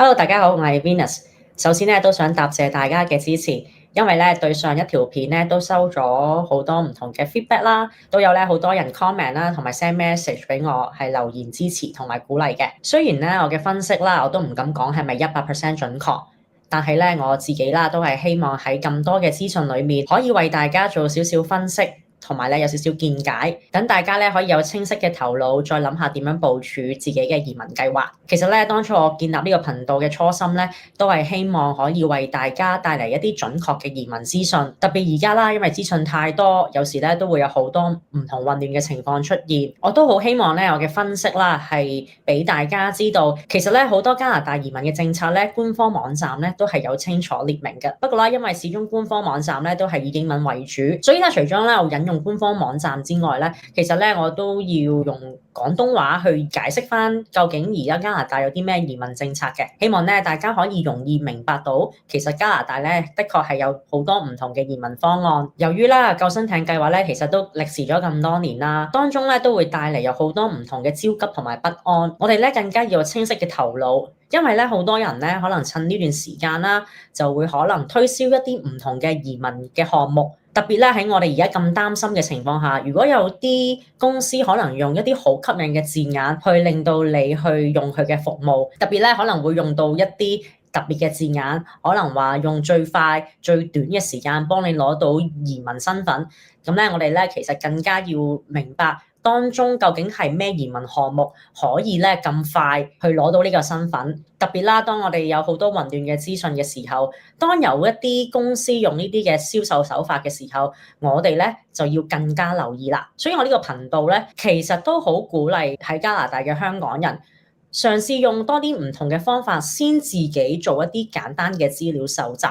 Hello，大家好，我係 Venus。首先咧都想答謝大家嘅支持，因為咧對上一條片咧都收咗好多唔同嘅 feedback 啦，都有咧好多人 comment 啦，同埋 send message 俾我係留言支持同埋鼓勵嘅。雖然咧我嘅分析啦，我都唔敢講係咪100% 準確，但係咧我自己啦都係希望喺咁多嘅資訊裡面，可以為大家做少少分析。同埋咧有少少見解，等大家咧可以有清晰嘅頭腦，再諗下點樣部署自己嘅移民計劃。其實咧當初我建立呢個頻道嘅初心咧，都係希望可以為大家帶嚟一啲準確嘅移民資訊。特別而家啦，因為資訊太多，有時咧都會有好多唔同混亂嘅情況出現。我都好希望咧我嘅分析啦係俾大家知道，其實咧好多加拿大移民嘅政策咧，官方網站咧都係有清楚列明嘅。不過啦，因為始終官方網站咧都係以英文為主，所以咧除咗咧我引用官方網站之外咧，其實咧我都要用廣東話去解釋翻究竟而家加拿大有啲咩移民政策嘅。希望咧大家可以容易明白到，其實加拿大咧的確係有好多唔同嘅移民方案。由於啦救生艇計劃咧其實都歷時咗咁多年啦，當中咧都會帶嚟有好多唔同嘅焦急同埋不安。我哋咧更加要有清晰嘅頭腦，因為咧好多人咧可能趁呢段時間啦，就會可能推銷一啲唔同嘅移民嘅項目。特別咧喺我哋而家咁擔心嘅情況下，如果有啲公司可能用一啲好吸引嘅字眼去令到你去用佢嘅服務，特別咧可能會用到一啲特別嘅字眼，可能話用最快最短嘅時間幫你攞到移民身份。咁咧我哋咧其實更加要明白當中究竟係咩移民項目可以咧咁快去攞到呢個身份。特別啦，當我哋有好多混亂嘅資訊嘅時候，當有一啲公司用呢啲嘅銷售手法嘅時候，我哋咧就要更加留意啦。所以我呢個頻道咧，其實都好鼓勵喺加拿大嘅香港人嘗試用多啲唔同嘅方法，先自己做一啲簡單嘅資料搜集。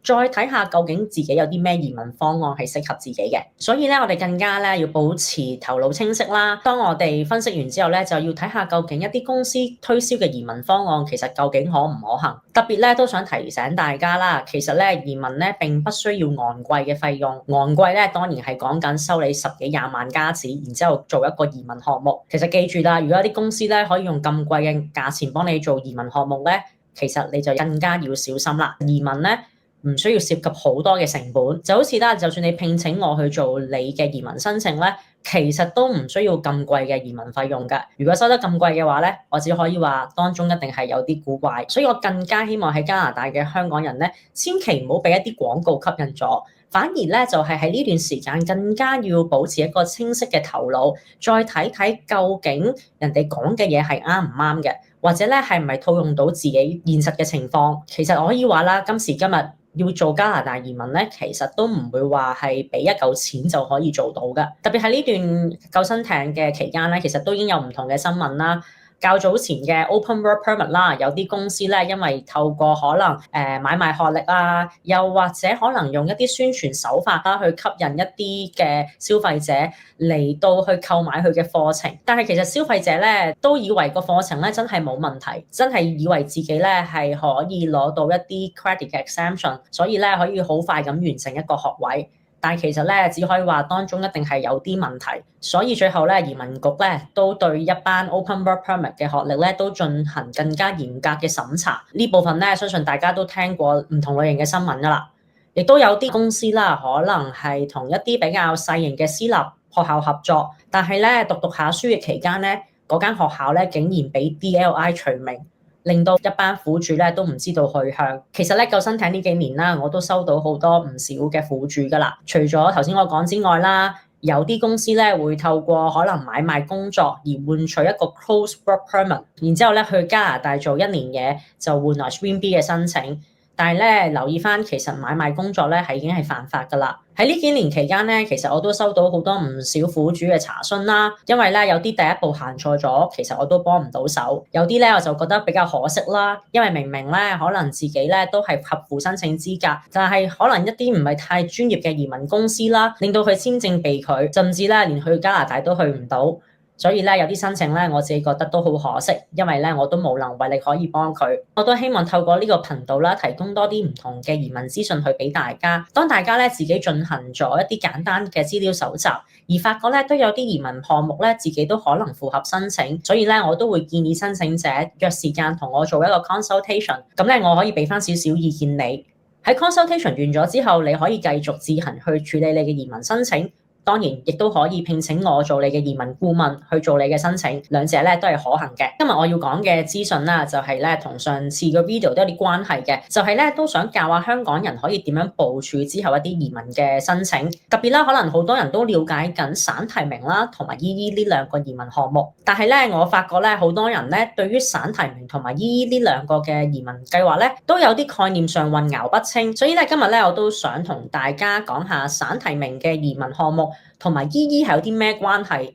再睇下究竟自己有啲咩移民方案係適合自己嘅，所以咧我哋更加咧要保持頭腦清晰啦。當我哋分析完之後咧，就要睇下究竟一啲公司推銷嘅移民方案其實究竟可唔可行。特別咧都想提醒大家啦，其實咧移民咧並不需要昂貴嘅費用，昂貴咧當然係講緊收你10幾20萬加紙，然之後做一個移民項目。其實記住啦，如果有啲公司咧可以用咁貴嘅價錢幫你做移民項目咧，其實你就更加要小心啦。移民咧唔需要涉及好多嘅成本，就好似啦，就算你聘請我去做你嘅移民申請咧，其實都唔需要咁貴嘅移民費用㗎。如果收得咁貴嘅話咧，我只可以話當中一定係有啲古怪。所以我更加希望喺加拿大嘅香港人咧，千祈唔好俾一啲廣告吸引咗，反而咧就係喺呢段時間更加要保持一個清晰嘅頭腦，再睇睇究竟人哋講嘅嘢係啱唔啱嘅，或者咧係唔係套用到自己現實嘅情況。其實我可以話啦，今時今日要做加拿大移民咧，其實都唔會話係俾一嚿錢就可以做到㗎。特別喺呢段救生艇嘅期間咧，其實都已經有唔同嘅新聞啦。較早前嘅 Open Work Permit 啦，有啲公司咧，因為透過可能買賣學歷啊，又或者可能用一啲宣傳手法啦，去吸引一啲嘅消費者嚟到去購買佢嘅課程。但係其實消費者咧都以為個課程咧真係冇問題，真係以為自己咧係可以攞到一啲 credit 嘅 exemption，所以咧可以好快咁完成一個學位。但其實咧，只可以話當中一定係有啲問題，所以最後咧，移民局咧都對一班 Open Work Permit 嘅學歷咧都進行更加嚴格嘅審查。呢部分咧，相信大家都聽過唔同類型嘅新聞㗎啦。亦都有啲公司啦，可能係同一啲比較細型嘅私立學校合作，但係咧讀下書嘅期間咧，嗰間學校咧竟然俾 DLI 除名。令到一班苦主咧都唔知道去向。其實咧救生艇呢幾年啦，我都收到好多唔少嘅苦主㗎啦。除咗頭先我講之外啦，有啲公司咧會透過可能買賣工作而換取一個 Close Work Permit，然之後咧去加拿大做1年嘢就換來 Stream B 嘅申請。但係咧留意返，其實買賣工作咧已經係犯法㗎啦。喺呢幾年期間咧，其實我都收到好多唔少苦主嘅查詢啦。因為咧有啲第一步行錯咗，其實我都幫唔到手。有啲咧我就覺得比較可惜啦，因為明明咧可能自己咧都係合乎申請資格，但係可能一啲唔係太專業嘅移民公司啦，令到佢簽證被拒，甚至咧連去加拿大都去唔到。所以咧有啲申請咧，我自己覺得都好可惜，因為咧我都無能為力可以幫佢。我都希望透過呢個頻道啦，提供多啲唔同嘅移民資訊去俾大家。當大家咧自己進行咗一啲簡單嘅資料搜集，而發覺咧都有啲移民項目咧自己都可能符合申請，所以咧我都會建議申請者約時間同我做一個 consultation。咁咧我可以俾翻少少意見你。喺 consultation 完咗之後，你可以繼續自行去處理你嘅移民申請。當然，亦都可以聘請我做你嘅移民顧問去做你嘅申請，兩者咧都係可行嘅。今日我要講嘅資訊啦，就係咧同上次個 video 都有啲關係嘅，就係咧都想教下香港人可以點樣部署之後一啲移民嘅申請。特別啦，可能好多人都了解緊省提名啦同埋 EE 呢兩個移民項目，但係咧我發覺咧好多人咧對於省提名同埋 EE 呢兩個嘅移民計劃咧都有啲概念上混淆不清，所以咧今日咧我都想同大家講下省提名嘅移民項目同埋 EE 係有啲咩關係？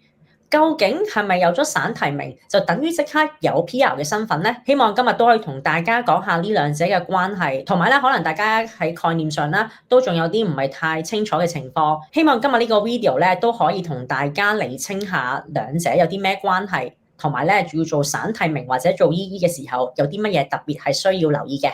究竟係咪有咗省提名就等於即刻有 PR 嘅身份呢？希望今日都可以同大家講下呢兩者嘅關係，同埋咧可能大家喺概念上咧都仲有啲唔係太清楚嘅情況。希望今日呢個 video 咧都可以同大家釐清下兩者有啲咩關係，同埋咧要做省提名或者做 EE 嘅時候有啲乜嘢特別係需要留意嘅。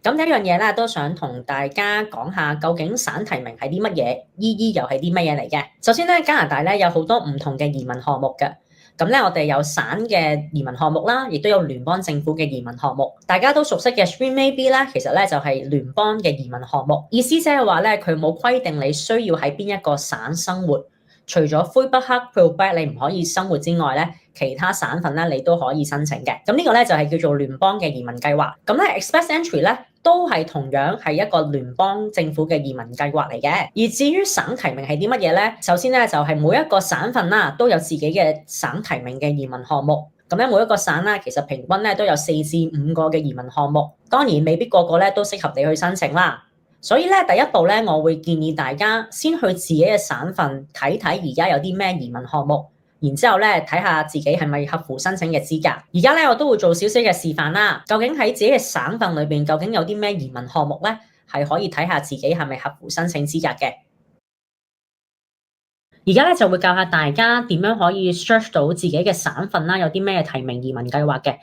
咁第一樣嘢咧，都想同大家講下，究竟省提名係啲乜嘢，EE 又係啲乜嘢嚟嘅？首先咧，加拿大咧有好多唔同嘅移民項目嘅。咁咧，我哋有省嘅移民項目啦，亦都有聯邦政府嘅移民項目。大家都熟悉嘅 Stream A/B 咧，其實咧就係聯邦嘅移民項目。意思即係話咧，佢冇規定你需要喺邊一個省生活，除咗魁北克 Quebec 你唔可以生活之外咧，其他省份咧你都可以申請嘅。咁呢個咧就係叫做聯邦嘅移民計劃。咁咧 Express Entry 咧，都係同樣係一個聯邦政府嘅移民計劃嚟嘅。而至於省提名係啲乜嘢咧？首先咧就係每一個省份啦都有自己嘅省提名嘅移民項目。咁咧每一個省啦，其實平均咧都有4至5個嘅移民項目。當然未必個個咧都適合你去申請啦。所以咧第一步咧，我會建議大家先去自己嘅省份睇睇而家有啲咩移民項目。然之後咧，睇下自己係咪合乎申請嘅資格。而家咧，我都會做少少嘅示範啦。究竟喺自己嘅省份裏邊，究竟有啲咩移民項目咧，係可以睇下自己係咪合乎申請資格嘅。而家咧就會教下大家點樣可以 search 到自己嘅省份啦，有啲咩提名移民計劃嘅。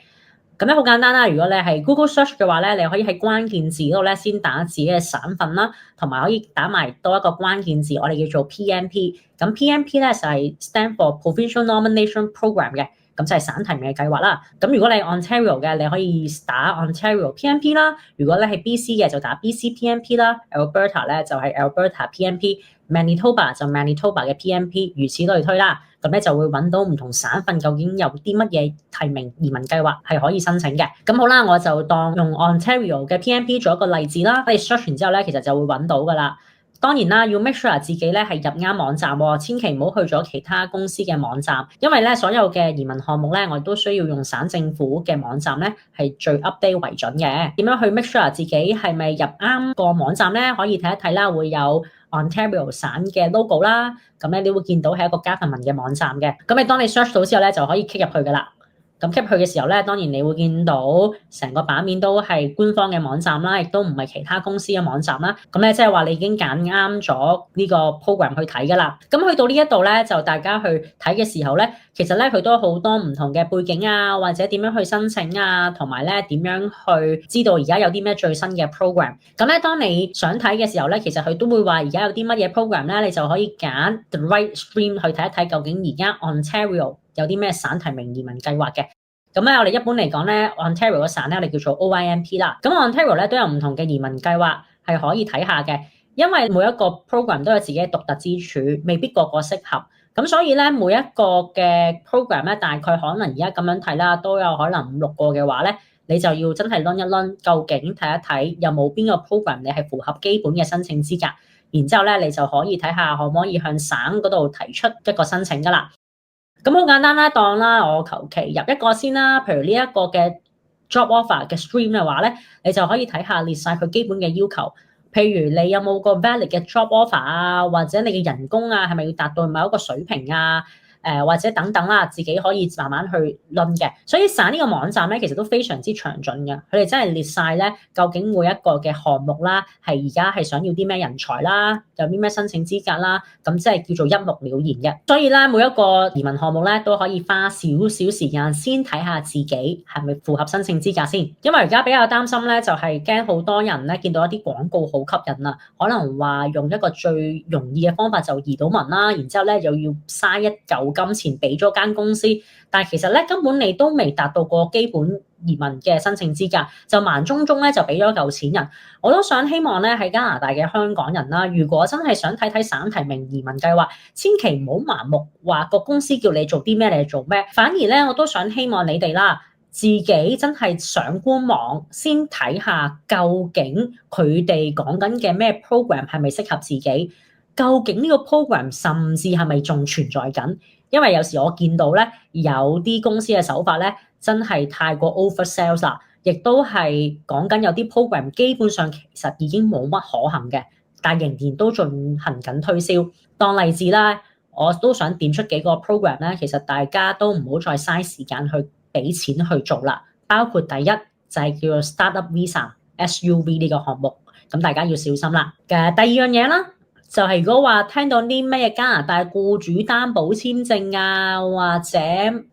咁咧好簡單啦，如果你係 Google Search 嘅話咧，你可以喺關鍵字嗰度咧先打自己嘅省份啦，同埋可以打埋多一個關鍵字，我哋叫做 PNP。咁 PNP 咧就係 stand for Provincial Nomination Program 嘅，咁就係省提名嘅計劃啦。咁如果你係 Ontario 嘅，你可以打 Ontario PNP 啦。如果你係 BC 嘅，就打 BC PNP 啦。Alberta 咧就係 Alberta PNP。Manitoba 就 Manitoba 嘅 PNP，如此類推啦。咁咧就會揾到唔同省份究竟有啲乜嘢提名移民計劃係可以申請嘅。咁好啦，我就當用 Ontario 嘅 PNP 做一個例子啦。你 search 完之後咧，其實就會揾到噶啦。當然啦，要 make sure 自己咧係入啱網站喎，千祈唔好去咗其他公司嘅網站，因為咧所有嘅移民項目咧，我都需要用省政府嘅網站咧係最 update 為準嘅。點樣去 make sure 自己係咪入啱個網站咧？可以睇一睇啦，會有 Ontario 省嘅 logo 啦，咁咧你會見到係一個 government 嘅網站嘅。咁你當你 search 到之後咧，就可以 click 入去噶啦。咁 click 去嘅時候咧，當然你會見到成個版面都係官方嘅網站啦，亦都唔係其他公司嘅網站啦。咁咧即係話你已經揀啱咗呢個 program 去睇噶啦。咁去到呢一度咧，就大家去睇嘅時候咧，其實咧佢都有好多唔同嘅背景啊，或者點樣去申請啊，同埋咧點樣去知道而家有啲咩最新嘅 program。咁咧當你想睇嘅時候咧，其實佢都會話而家有啲乜嘢 program 咧，你就可以揀 The Right Stream 去睇一睇究竟而家 Ontario有啲咩省提名移民計劃嘅。咁咧，我哋一般嚟講咧 ，Ontario 個省咧，我哋叫做 OIMP 啦。咁 Ontario 咧都有唔同嘅移民計劃係可以睇下嘅，因為每一個 program 都有自己嘅獨特之處，未必個個適合。咁所以咧，每一個嘅 program 咧，大概可能而家咁樣睇啦，都有可能5、6個嘅話咧，你就要真係 run 一 run，究竟睇一睇有冇邊個 program 你係符合基本嘅申請資格，然之後咧，你就可以睇下可唔可以向省嗰度提出一個申請噶啦。咁好簡單啦，當啦，我求其入一個先啦。譬如呢一個嘅 job offer 嘅 stream 嘅話咧，你就可以睇下列晒佢基本嘅要求。譬如你有冇個 valid 嘅 job offer 啊，或者你嘅人工啊，係咪要達到某一個水平啊？或者等等啦，自己可以慢慢去論嘅。所以省呢個網站咧，其實都非常之詳盡嘅，佢哋真係列晒咧究竟每一個嘅項目啦，係而家係想要啲咩人才啦，有啲咩申請資格啦，咁即係叫做一目了然嘅。所以咧，每一個移民項目咧都可以花少少時間先睇下自己係咪符合申請資格先。因為而家比較擔心咧，就係驚好多人咧見到一啲廣告好吸引啊，可能話用一個最容易嘅方法就移到民啦，然之後咧又要嘥一嚿金錢俾咗間公司，但係其實咧根本你都未達到個基本移民嘅申請資格，就盲中中咧就俾咗嚿錢人。我都想希望咧喺加拿大嘅香港人啦，如果真係想睇睇省提名移民計劃，千祈唔好盲目話個公司叫你做啲咩你做咩，反而咧我都想希望你哋啦，自己真係上官網先睇下究竟佢哋講緊嘅咩 program 係咪適合自己，究竟呢個 program 甚至係咪仲存在緊？因為有時我見到咧有啲公司嘅手法咧真係太過 oversell 啦，亦都係講緊有啲 program 基本上其實已經冇乜可行嘅，但仍然都進行緊推銷。當例子啦，我都想點出幾個 program 咧，其實大家都唔好再嘥時間去俾錢去做啦。包括第一就係叫做 Startup Visa（SUV） 呢個項目，咁大家要小心啦。第二樣嘢啦，就係如果話聽到啲咩加拿大僱主擔保簽證啊，或者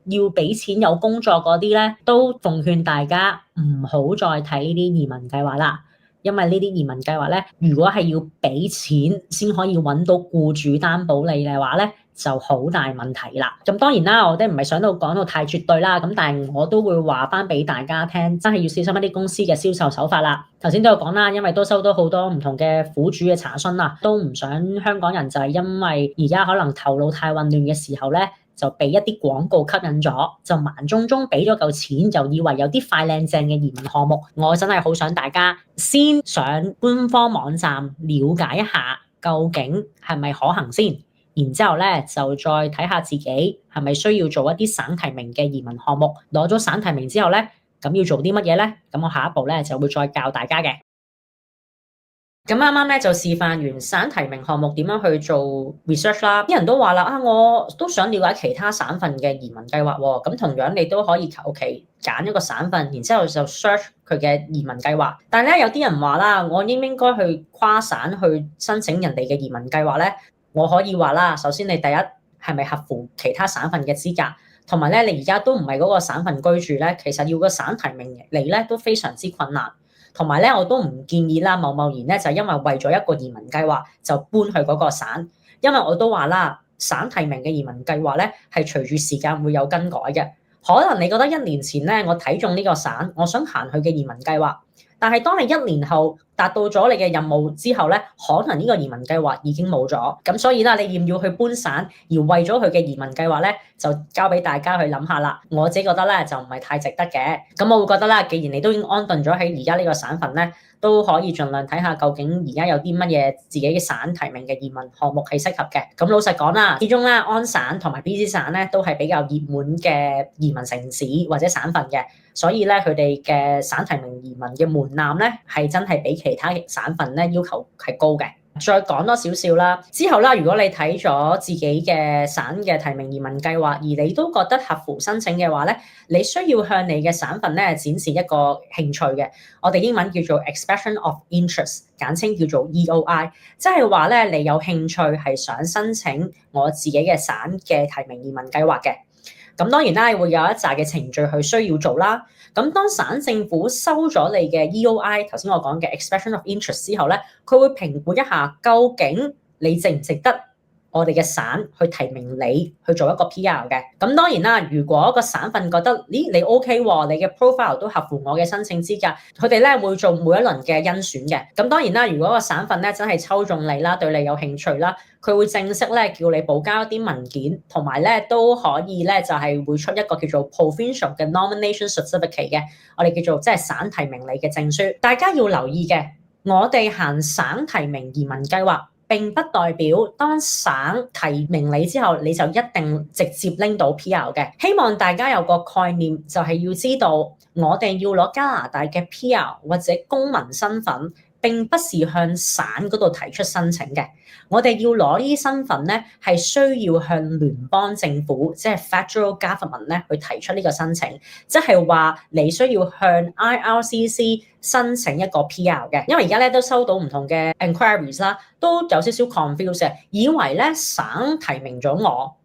要俾錢有工作嗰啲咧，都奉勸大家唔好再睇呢啲移民計劃啦。因為呢啲移民計劃咧，如果係要俾錢先可以揾到僱主擔保你嘅話咧，就好大問題啦。咁當然啦，我哋唔係想到講到太絕對啦，咁但係我都會話翻俾大家聽，真係要小心一啲公司嘅銷售手法啦。頭先都有講啦，因為都收到好多唔同嘅苦主嘅查詢啦，都唔想香港人就係因為而家可能頭腦太混亂嘅時候咧，就俾一啲廣告吸引咗，就盲中中俾咗嚿錢，就以為有啲快靚正嘅移民項目。我真係好想大家先上官方網站了解一下，究竟係咪可行先，然之後咧就再睇下自己係咪需要做一啲省提名嘅移民項目。攞咗省提名之後咧，咁要做啲乜嘢咧？咁我下一步咧就會再教大家嘅。咁啱啱咧就示範完省提名項目點樣去做 research 啦，啲人都話啦，我都想了解其他省份嘅移民計劃喎。咁同樣你都可以求其揀一個省份，然之後就 search 佢嘅移民計劃。但係咧有啲人話啦，我應唔應該去跨省去申請人哋嘅移民計劃咧？我可以話啦，首先你第一係咪合乎其他省份嘅資格，同埋咧你而家都唔係嗰個省份居住咧，其實要個省提名嚟咧都非常之困難。同埋咧，我都唔建議啦，貿貿然咧就因為為咗一個移民計劃就搬去嗰個省，因為我都話啦，省提名嘅移民計劃咧係隨住時間會有更改嘅。可能你覺得1年前咧我睇中呢個省，我想行去嘅移民計劃，但係當你1年後達到咗你嘅任務之後咧，可能呢個移民計劃已經冇咗。咁所以啦，你要唔要去搬省，而為咗佢嘅移民計劃咧，就交俾大家去諗下啦。我自己覺得咧就唔係太值得嘅。咁我會覺得啦，既然你都已經安頓咗喺而家呢個省份咧，都可以盡量睇下究竟而家有啲乜嘢自己嘅省提名嘅移民項目係適合嘅。咁老實講啦，始終咧安省同埋 BC 省咧都係比較熱門嘅移民城市或者省份嘅，所以咧佢哋嘅省提名移民嘅門檻咧係真係比其他省份咧要求係高嘅。再講多少少啦，之後啦，如果你睇咗自己嘅省嘅提名移民計劃，而你都覺得合乎申請嘅話咧，你需要向你嘅省份咧展示一個興趣嘅，我哋英文叫做 expression of interest， 簡稱叫做 EOI， 即係話咧你有興趣係想申請我自己嘅省嘅提名移民計劃嘅。咁當然啦，會有一紮嘅程序去需要做啦。咁當省政府收咗你嘅 EOI， 頭先我講嘅 expression of interest 之後咧，佢會評估一下究竟你值唔值得我哋嘅省去提名你去做一個 PR 嘅。咁當然啦，如果個省份覺得咦你 OK 喎，你嘅 profile 都合乎我嘅申請資格，佢哋咧會做每一輪嘅甄選嘅。咁當然啦，如果個省份咧真係抽中你啦，對你有興趣啦，佢會正式咧叫你補交一啲文件，同埋咧都可以咧就係會出一個叫做 provincial 嘅 nomination certificate 嘅，我哋叫做即係省提名你嘅證書。大家要留意嘅，我哋行省提名移民計劃，並不代表當省提名你之後，你就一定直接拎到 PR 嘅。希望大家有個概念，就係要知道我哋要攞加拿大嘅 PR 或者公民身份，並不是向省嗰度提出申請嘅。我哋要攞呢啲身份咧，係需要向聯邦政府，即係 Federal Government 咧去提出呢個申請，即係話你需要向 IRCC 申請一個 PR 嘅。因為而家咧都收到唔同嘅 enquiries 啦，都有少少 confused 嘅，以為咧省提名咗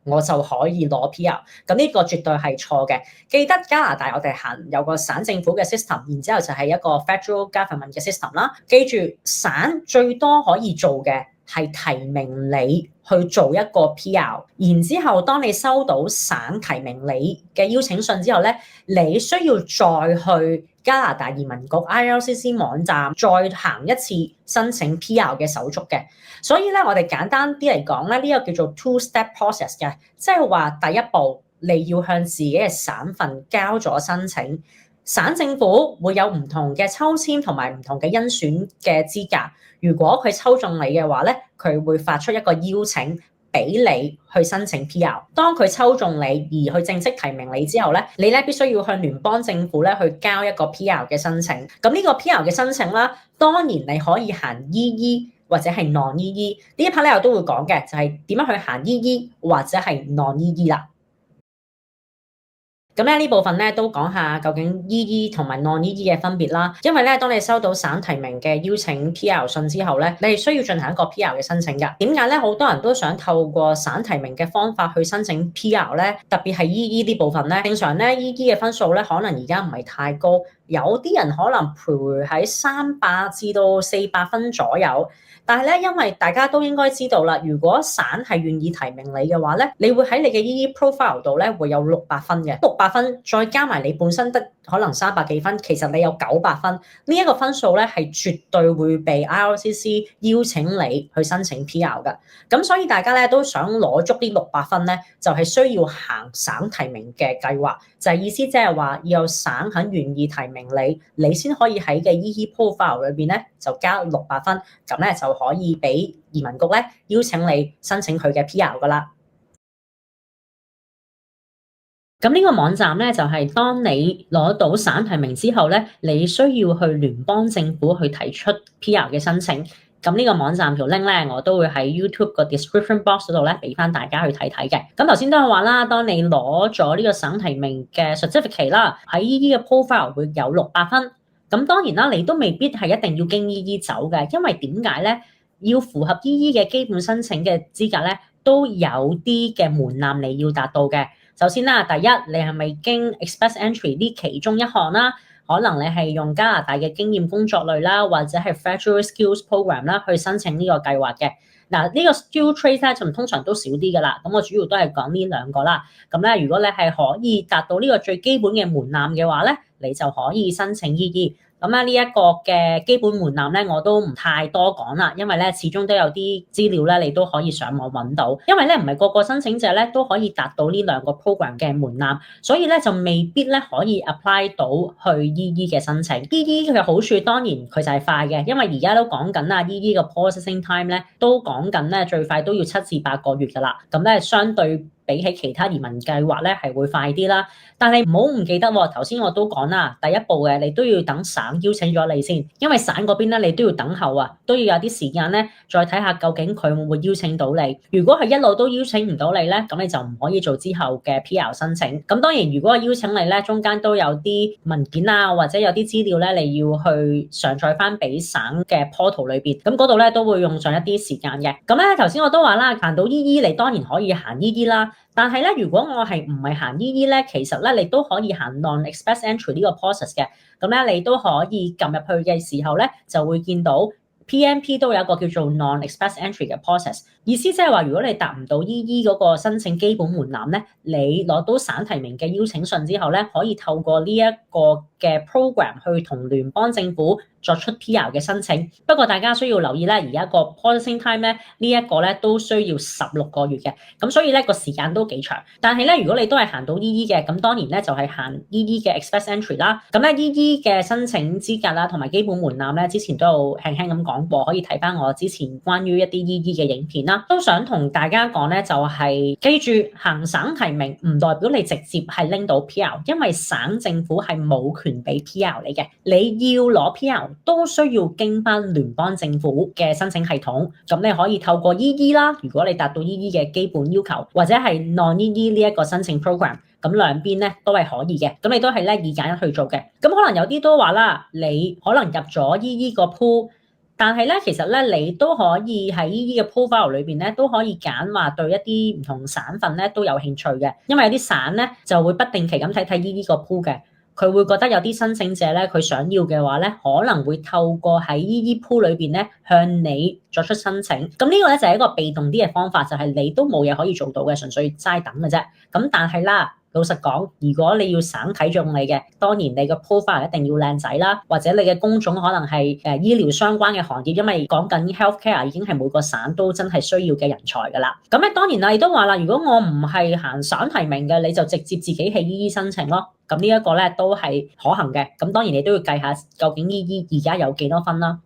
我就可以攞 PR，咁呢個絕對係錯嘅。記得加拿大我哋有個省政府嘅 system， 然之後就係一個 Federal Government 嘅 system 啦。記住，省最多可以做嘅係提名你去做一個 PR， 然之後當你收到省提名你嘅邀請信之後咧，你需要再去加拿大移民局 IRCC 網站再行一次申請 PR 嘅手續嘅。所以咧，我哋簡單啲嚟講咧，呢個叫做 two-step process 嘅，即係話第一步你要向自己嘅省份交咗申請，省政府會有唔同嘅抽籤同埋唔同嘅甄選嘅資格。如果佢抽中你嘅話咧，佢會發出一個邀請俾你去申請 PR。當佢抽中你而去正式提名你之後咧，你咧必須要向聯邦政府咧去交一個 PR 嘅申請。咁呢個 PR 嘅申請啦，當然你可以行 EE 或者係 non-EE。呢一 part 咧我都會講嘅，就係點樣去行 EE 或者係 non-EE 啦。咁呢部分咧都講下究竟 EE 同埋 non-EE 嘅分別啦。因為咧，當你收到省提名嘅邀請 PR 信之後咧，你係需要進行一個 PR 嘅申請㗎。點解咧？好多人都想透過省提名嘅方法去申請 PR 咧，特別係 EE 呢部分咧。正常咧 EE 嘅分數咧，可能而家唔係太高，有啲人可能徘徊喺300至到400分左右。但係咧，因為大家都應該知道啦，如果省係願意提名你嘅話咧，你會喺你嘅 EE profile 度咧會有600分嘅，600分再加埋你本身得可能300幾分，其實你有900分。呢一個分數咧係絕對會被 IRCC 邀請你去申請 PR 嘅。咁所以大家咧都想攞足啲600分咧，就係需要行省提名嘅計劃，就係意思即係話要有省肯願意提名你，你先可以喺嘅 EE profile 裏邊咧就加600分，咁咧就可以俾移民局咧邀請你申請佢嘅 PR 噶啦。咁呢個網站咧就係當你攞到省提名之後咧，你需要去聯邦政府去提出 PR 嘅申請。咁呢個網站條 link 咧，我都會喺 YouTube 個 description box 嗰度咧俾翻大家去睇睇嘅。咁頭先都係話啦，當你攞咗呢個省提名嘅 certificate 啦，喺 EE 嘅 profile 會有600分。咁當然啦，你都未必係一定要經 EE 走嘅，因為點解咧？要符合 EE 嘅基本申請嘅資格咧，都有啲嘅門檻你要達到嘅。首先啦，第一，你係咪經 Express Entry 呢其中一項啦？可能你係用加拿大嘅經驗工作類啦，或者係 Federal Skills Program 啦去申請呢個計劃嘅。嗱，呢個 Skill Trade 咧就通常都少啲㗎啦。咁我主要都係講呢兩個啦。咁咧，如果你係可以達到呢個最基本嘅門檻嘅話咧，你就可以申請 EE。咁呢一個嘅基本門檻咧，我都唔太多講啦，因為咧始終都有啲資料咧，你都可以上網揾到。因為咧唔係個個申請者咧都可以達到呢兩個 program 嘅門檻，所以咧就未必咧可以 apply 到去 EE 嘅申請。EE 嘅好處當然佢就係快嘅，因為而家都講緊啦，EE 嘅 processing time 咧都講緊咧最快都要7至8個月㗎啦。咁咧相對比起其他移民計劃咧係會快啲啦，但係唔好唔記得喎，頭先我都講啦，第一步嘅你都要等省邀請咗你先，因為省嗰邊咧你都要等候啊，都要有啲時間咧再睇下究竟佢會唔會邀請到你。如果係一路都邀請唔到你咧，咁你就唔可以做之後嘅 PR 申請。咁當然如果邀請你咧，中間都有啲文件啊或者有啲資料咧，你要去上載翻俾省嘅 portal 裏邊，咁嗰度咧都會用上一啲時間嘅。咁咧頭先我都話啦，行到 EE 你當然可以行 EE 啦。但係咧，如果我係唔係行 EE 咧，其實咧你都可以行 non-express entry 呢個 process 嘅。咁咧你都可以撳入去嘅時候咧，就會見到 PNP 都有一個叫做 non-express entry 嘅 process。意思即係話，如果你達唔到 EE 嗰個申請基本門檻咧，你攞到省提名嘅邀請信之後咧，可以透過呢一個嘅 program 去同聯邦政府作出 PR 嘅申請。不過大家需要留意咧，而家個 processing time 咧呢一個咧都需要16個月嘅，咁所以咧個時間都幾長。但係咧如果你都係行到 EE 嘅，咁當然咧就係行 EE 嘅 express entry 啦。咁咧 EE 嘅申請資格啦同埋基本門檻咧，之前都有輕輕咁講過，可以睇翻我之前關於一啲 EE 嘅影片啦。都想同大家講咧，就係記住行省提名唔代表你直接係拎到 PR，因為省政府係冇權俾 PR 你嘅。你要攞 PR 都需要經翻聯邦政府嘅申請系統，咁你可以透過 EE 啦，如果你達到 EE 嘅基本要求，或者係 non-EE 呢一個申請 program， 咁兩邊咧都係可以嘅。咁你都係咧2揀1去做嘅。咁可能有啲都話啦，你可能入咗 EE 個 pool。但係咧，其實咧，你都可以喺呢啲嘅 profile 裏邊咧，都可以揀話對一啲唔同省份咧都有興趣嘅，因為有啲省咧就會不定期咁睇呢啲個 pool 嘅，佢會覺得有啲申請者咧，佢想要嘅話咧，可能會透過喺呢啲 pool 裏邊咧向你作出申請。咁呢個咧就係一個被動啲嘅方法，就係你都冇嘢可以做到嘅，純粹齋等嘅啫。咁但係啦。老實講，如果你要省睇中你嘅，當然你個 profile 一定要靚仔啦，或者你嘅工種可能係醫療相關嘅行業，因為講緊 healthcare 已經係每個省都真係需要嘅人才㗎啦。咁咧當然啦，亦都話啦，如果我唔係行省提名嘅，你就直接自己去 EE 申請咯。咁呢一個咧都係可行嘅。咁當然你都要計下究竟 EE 而家有幾多分啦。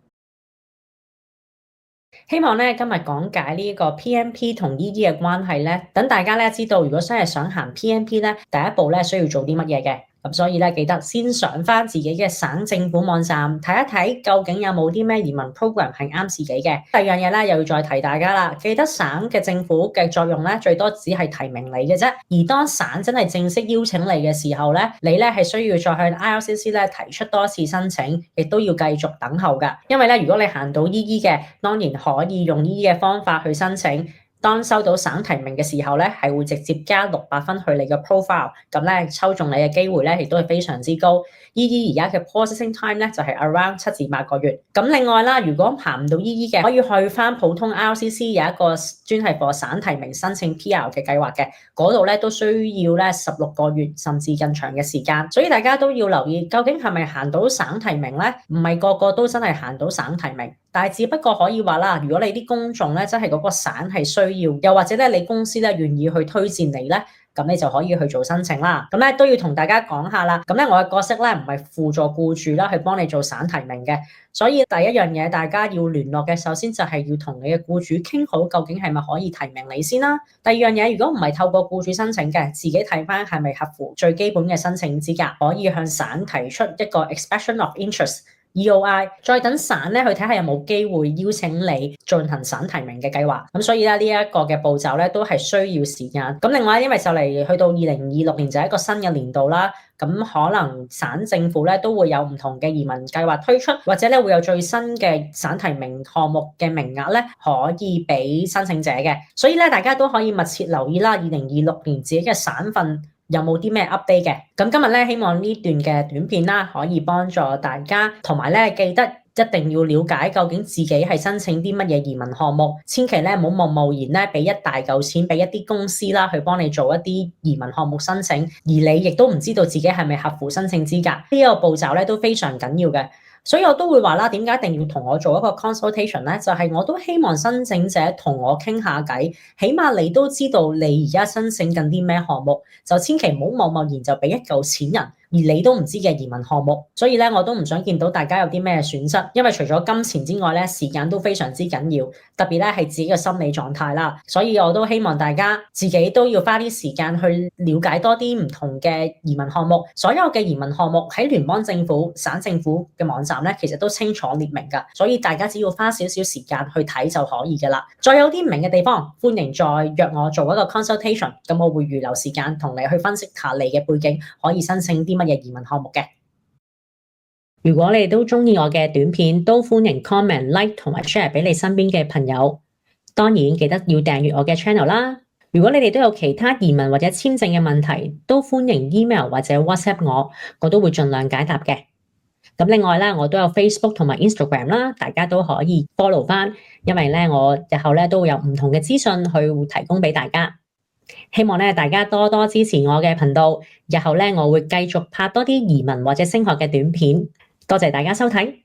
希望咧今日講解呢個 PNP 同 EE 嘅關係咧，等大家咧知道，如果真係想行 PNP 咧，第一步咧需要做啲乜嘢嘅。咁所以咧，記得先上翻自己嘅省政府網站睇一睇，究竟有冇啲咩移民 program 係啱自己嘅。第二樣嘢咧，又要再提大家啦，記得省嘅政府嘅作用咧，最多只係提名你嘅啫。而當省真係正式邀請你嘅時候咧，你咧係需要再向 IRCC 咧提出多一次申請，亦都要繼續等候㗎。因為咧，如果你行到 EE 嘅，當然可以用 EE 嘅方法去申請。當收到省提名嘅時候咧，係會直接加600分去你嘅 profile， 咁咧抽中你嘅機會咧，亦都係非常之高。EE 而家嘅 processing time 咧就係 around 7至8個月。咁另外啦，如果行唔到 EE 嘅，可以去翻普通 IRCC 有一個專係畀省提名申請 PR 嘅計劃嘅，嗰度咧都需要咧16個月甚至更長嘅時間。所以大家都要留意，究竟係咪行到省提名咧？唔係個個都真係行到省提名，但係只不過可以話啦，如果你啲工種咧真係嗰個省係需要，又或者咧你公司咧願意去推薦你咧，咁你就可以去做申請啦。咁咧都要同大家講下啦。咁咧我嘅角色咧唔係輔助僱主啦，去幫你做省提名嘅。所以第一樣嘢大家要聯絡嘅，首先就係要同你嘅僱主傾好，究竟係咪可以提名你先啦。第二樣嘢，如果唔係透過僱主申請嘅，自己睇翻係咪合乎最基本嘅申請資格，可以向省提出一個 expression of interest。EOI 再等省咧去睇下有冇機會邀請你進行省提名嘅計劃。咁所以咧呢一個嘅步驟咧都係需要時間。咁另外因為就嚟去到2026年就係一個新嘅年度啦，咁可能省政府咧都會有唔同嘅移民計劃推出，或者咧會有最新嘅省提名項目嘅名額咧可以俾申請者嘅。所以咧大家都可以密切留意啦，2026年自己嘅省份有冇啲咩 update 嘅？咁今日咧，希望呢段嘅短片啦，可以幫助大家，同埋咧記得一定要了解究竟自己係申請啲乜嘢移民項目，千祈咧唔好貿然咧俾一大嚿錢俾一啲公司啦，去幫你做一啲移民項目申請，而你亦都唔知道自己係咪合乎申請資格，呢個步驟咧都非常緊要嘅。所以我都會話啦，點解一定要同我做一個 consultation 咧？就係我都希望申請者同我傾下偈，起碼你都知道你而家申請緊啲咩項目，就千祈唔好貿然就俾一嚿錢人。而你都唔知嘅移民項目，所以咧我都唔想見到大家有啲咩損失，因為除咗金錢之外咧，時間都非常之緊要，特別咧係自己嘅心理狀態啦。所以我都希望大家自己都要花啲時間去了解多啲唔同嘅移民項目。所有嘅移民項目喺聯邦政府、省政府嘅網站咧，其實都清楚列明㗎，所以大家只要花少少時間去睇就可以㗎啦。再有啲唔明嘅地方，歡迎再約我做一個 consultation，咁我會預留時間同你去分析下你嘅背景，可以申請啲乜嘢移民項目嘅。如果你哋都中意我嘅短片，都歡迎 comment、like 同埋 share 俾你身邊嘅朋友。當然記得要訂閱我嘅 channel 啦。如果你哋都有其他移民或者簽證嘅問題，都歡迎 email 或者 WhatsApp我都會盡量解答嘅。咁另外咧，我都有 Facebook 同埋 Instagram 啦，大家都可以 follow 翻，因為咧我日後咧都會有唔同嘅資訊去提供俾大家。希望咧大家多多支持我嘅頻道，日後咧我會繼續拍多啲移民或者升學嘅短片。多謝大家收睇。